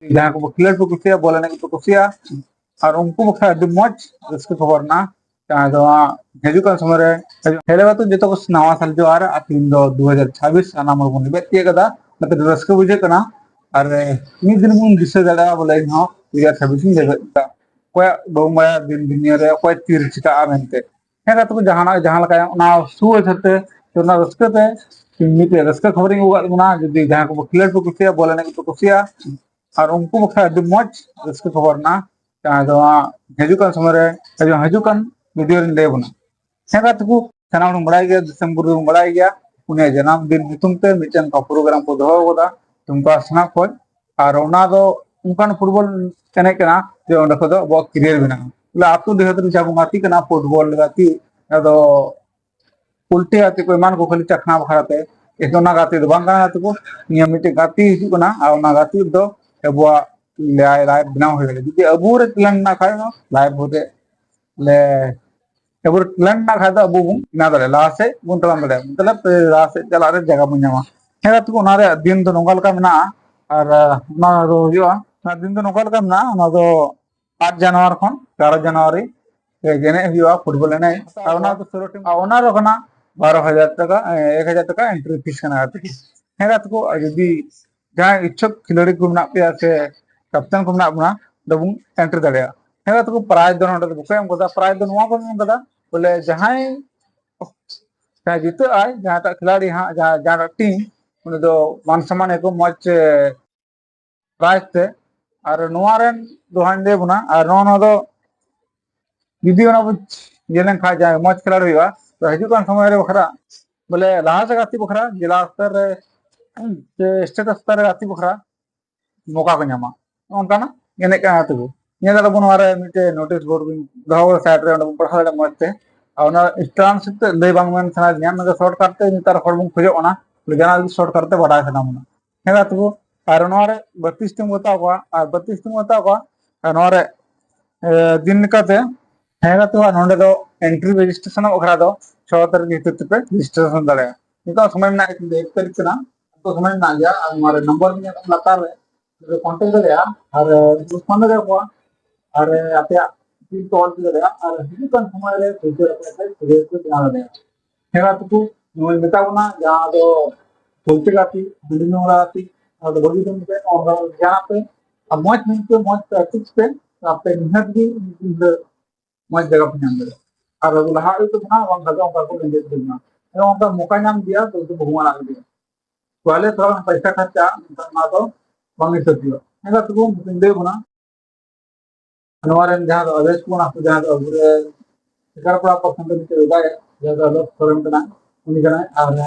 जहाँ को खिलड़ पे कुसिया बोलने को कुसिया और उनको बखरा अभी मौज रस्क खबर ना जहाँ जो हेजू का समय रे हेले बात जो तो नवा साल जो आ रहा तीन दो 2026 आना मोर बन बेतिया कदा मतलब रस्क बुझे कना और मी दिन मुन दिसे दड़ा बोले हाँ 2026 में जगह कोई बहुमया दिन दुनिया रे कोई तीर चिका आमेंते है का तो जहाँ लगा ना सुअ थे तो ना रस्क पे मिटे रस्क खबरिंग हुआ ना जो जहाँ को खिलड़ पे कुसिया बोलने को कुसिया और उनको बखरा अभी मौज रस्क खबर ना जहाँ जो हजुकान समय रे हजुकान वीडियो रे बना हेगा तुकु सनाम बड़ाई गया दिसंबर में बड़ाई गया उन्हें जन्मदिन नितुम ते मिटन का प्रोग्राम को दोहो होदा तुमको असना खोज और ओना दो उनकान फुटबॉल चने कना जो ओंडे को बो क्रियर बिना ला आतु देहत रि जाबु गाती कना फुटबॉल गाती अदो उल्टे गाती को मान को खाली चखना भराते एतोना गाती दो बांगा गाती को नियमित गाती हिजु कना आ ओना गाती दो एबुआ लाइव बनाव हो गले जुदी अबुरे तिलन ना खाय लाइव होते ले एबर तिलन ना खाय अबु बुन ना दले लासे बुन तलाम दले मतलब लासे चला रे जगह बुन जामा हेगा तुको नारे दिन तो नोंगल का मना और ना दो हुआ ना दिन तो नोंगल का मना ना दो 8 जनवरी खन 11 जनवरी जेने हुआ फुटबॉल एने आवना तो सोलो टीम आवना रखना 12,000 टका 1,000 टका एंट्री फीस कना हेगा तुको यदि जहाँ इच्छुक खिलाड़ी को मना पे से कैप्टन को मना बना दबुं एंट्री दड़िया हेगा तुको प्राइज दो नोडे बुके हम कोदा प्राइज दो नवा को कदा बोले जहाँ चाहे जीते आए जहाँ तक खिलाड़ी हाँ जहाँ टीम उन्हें दो मान सम्मान एको मौज प्राइज थे और नोआरेन दो हांडे बुना और नो दो जुदी ओना बुझ जेलन खा जाए मौज खिलाड़ी हुआ तो हजुकान समय रे बखरा बोले लाहा से गाती बखरा जिला स्तर रे स्टेट स्तर रे गाती बखरा मौका को ᱧᱟᱢᱟ ᱚᱱᱠᱟᱱᱟ ᱮᱱᱮᱡ ᱠᱟᱱᱟ ᱛᱚᱵᱮ ᱧᱮᱞ ᱫᱟᱵᱚᱱ ᱱᱚᱣᱟ ᱨᱮ ᱢᱤᱫᱴᱮᱱ ᱱᱳᱴᱤᱥ ᱵᱳर्ᱰ ᱵᱤᱱ ᱫᱚᱦᱚ ᱥᱟइᱰ ᱨᱮ ᱚᱸᱰᱮ ᱵᱚᱱ ᱯᱟᱲᱦᱟᱣ ᱫᱟᱲᱮᱭᱟᱜᱼᱟ ᱢᱚᱡᱽ ᱛᱮ ᱟᱨ ᱚᱱᱟ ᱴᱨᱟᱱᱥᱞᱮᱴ ᱛᱮ ᱞᱟᱹᱭ ᱵᱟᱝ ᱢᱮᱱ ᱥᱟᱱᱟᱭᱮᱫᱤᱧᱟ ᱚᱱᱟ ᱫᱚ ᱥᱚᱨᱴᱠᱟᱴ ᱛᱮ ᱱᱮᱛᱟᱨ ᱦᱚᱲ ᱵᱚᱱ ᱠᱷᱚᱡᱚᱜ ᱠᱟᱱᱟ ᱡᱟᱦᱟᱸ ᱥᱚᱨᱴᱠᱟᱴ ᱛᱮ ᱵᱟᱰᱟᱭ ᱥᱟᱱᱟ ᱵᱚᱱᱟ ᱦᱮᱸ ᱛᱚᱵᱮ ᱟᱨ ᱱᱚᱣᱟ ᱨᱮ 32 ᱴᱤᱢ ᱵᱟᱛᱟᱣ ᱠᱚᱣᱟ ᱟᱨ 32 ᱴᱤᱢ ᱵᱟᱛᱟᱣ ᱠᱚᱣᱟ ᱟᱨ ᱱᱚᱣᱟ ᱨᱮ दिन लेकाते हेगा तो नोंडे दो एंट्री रजिस्ट्रेशन बखरा दो 6 तारीख भीतर पे रजिस्ट्रेशन दाड़े नितो समय में 1 तारीख कना तो समय में गया और हमारे नंबर में लतार रे कांटेक्ट दड़िया और फोन दे को और आपे टीम कॉल दड़िया और हिजुकान समय रे फ्यूचर अपने से को ध्यान दे हेगा तो नोय मेतावना जहां दो फुलती गाती बिल्डिंग गाती और बगी तुम पे और जहां पे मौज मिलते मौज प्रैक्टिस पे आपे निहत भी मौज जगह पे नाम दे और लहा तो ना वहां का का को लेंगे देना एवं का मौका नाम दिया तो भगवान आ गया पहले थोड़ा पैसा खर्चा ना तो मांगे सकियो हेगा तो मुंदे बना अनवारन जहां आदेश को ना जहां अबुरे शिकार पड़ा पसंद के लगा है जहां लोग फॉरम बना उन्हीं का और